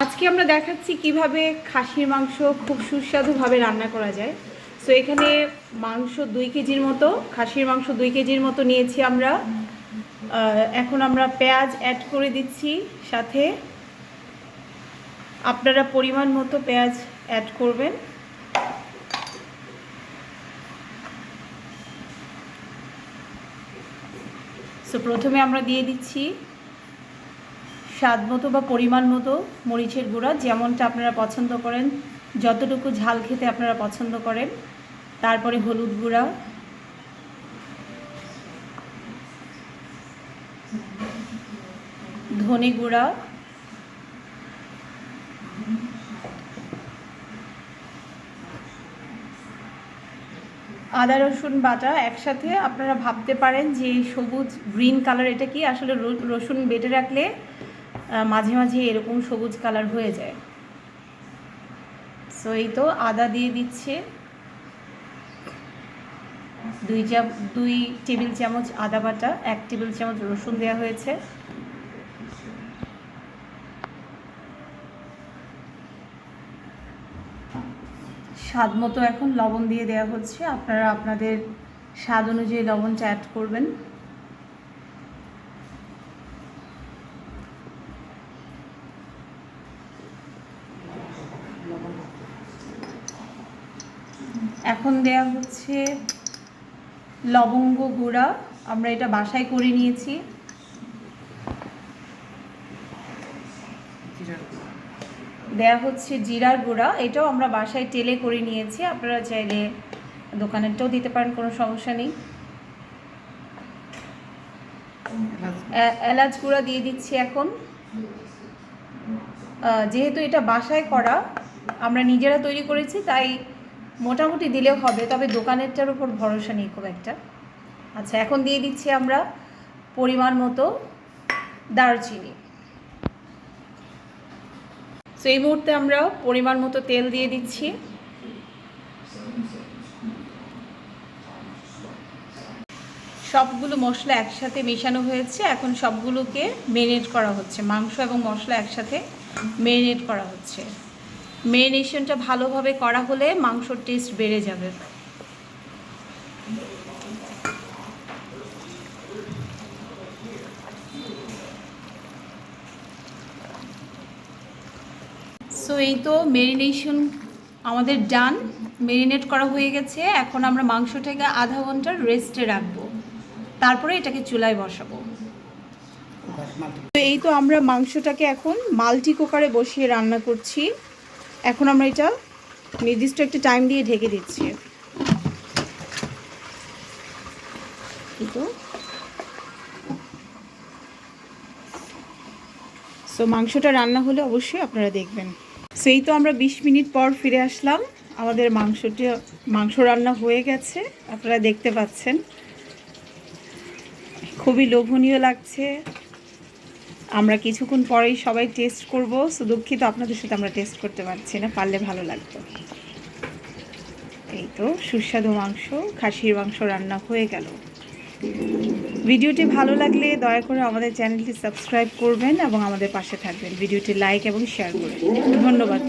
আজকে আমরা দেখাচ্ছি কিভাবে খাসির মাংস খুব সুস্বাদুভাবে রান্না করা যায়। সো এখানে মাংস 2 কেজির মতো, খাসির মাংস 2 কেজির মতো নিয়েছি আমরা। এখন আমরা পেঁয়াজ অ্যাড করে দিচ্ছি, সাথে আপনারা পরিমাণ মতো পেঁয়াজ অ্যাড করবেন। সো প্রথমে আমরা দিয়ে দিচ্ছি স্বাদ মতো বা পরিমাণ মতো মরিচের গুঁড়া, যেমনটা আপনারা পছন্দ করেন, যতটুকু ঝাল খেতে আপনারা পছন্দ করেন। তারপরে হলুদ গুঁড়া, ধনে গুঁড়া, আদা রসুন বাটা একসাথে। আপনারা ভাবতে পারেন যে সবুজ গ্রিন কালার এটা কি, আসলে রসুন বেটে রাখলে মাঝে মাঝে এরকম সবুজ কালার হয়ে যায়। সো এই তো আদা দিয়ে দিচ্ছে 2 টেবিল চামচ আদা বাটা, 1 টেবিল চামচ রসুন দেওয়া হয়েছে। স্বাদ মতো এখন লবণ দিয়ে দেওয়া হচ্ছে, আপনারা আপনাদের স্বাদ অনুযায়ী লবণটা অ্যাড করবেন। এখন দেয়া হচ্ছে লবঙ্গ গুঁড়া, আমরা এটা বাসায় করে নিয়েছি। দেয়া হচ্ছে জিরার গুঁড়া, এটাও আমরা বাসায় তেলে করে নিয়েছি, আপনারা চাইলে দোকানেরটাও দিতে পারেন, কোনো সমস্যা নেই। এলাচ গুঁড়া দিয়ে দিচ্ছি এখন। যেহেতু এটা বাসায় করা, আমরা নিজেরা তৈরি করেছি, তাই মোটামুটি দিলেও হবে, তবে দোকানেরটার উপর ভরসা নেই খুব একটা। আচ্ছা, এখন দিয়ে দিচ্ছি আমরা পরিমাণ মতো দারচিনি। সো এই মুহূর্তে আমরা পরিমাণ মতো তেল দিয়ে দিচ্ছি। সবগুলো মশলা একসাথে মেশানো হয়েছে, এখন সবগুলোকে মেরিনেট করা হচ্ছে। মাংস এবং মশলা একসাথে মেরিনেট করা হচ্ছে। মেরিনেশনটা ভালোভাবে করা হলে মাংসর টেস্ট বেড়ে যাবে। সো এই তো মেরিনেশন আমাদের ডান, মেরিনেট করা হয়ে গেছে। এখন আমরা মাংসটাকে আধা ঘন্টা রেস্টে রাখবো, তারপরে এটাকে চুলায় বসাবো। তো এই তো আমরা মাংসটাকে এখন মাল্টি কুকারে বসিয়ে রান্না করছি। এখন আমরা এটা নির্দিষ্ট একটা টাইম দিয়ে ঢেকে দিচ্ছি। সো মাংসটা রান্না হলে অবশ্যই আপনারা দেখবেন। সেই তো আমরা 20 মিনিট পর ফিরে আসলাম। আমাদের মাংস রান্না হয়ে গেছে, আপনারা দেখতে পাচ্ছেন, খুবই লোভনীয় লাগছে। আমরা কিছুক্ষণ পরেই সবাই টেস্ট করব। সো দুঃখিত, আপনাদের সাথে আমরা টেস্ট করতে পারছি না, পারলে ভালো লাগতো। এই তো সুস্বাদু মাংস, খাসির মাংস রান্না হয়ে গেল। ভিডিওটি ভালো লাগলে দয়া করে আমাদের চ্যানেলটি সাবস্ক্রাইব করবেন এবং আমাদের পাশে থাকবেন। ভিডিওটি লাইক এবং শেয়ার করবেন। ধন্যবাদ।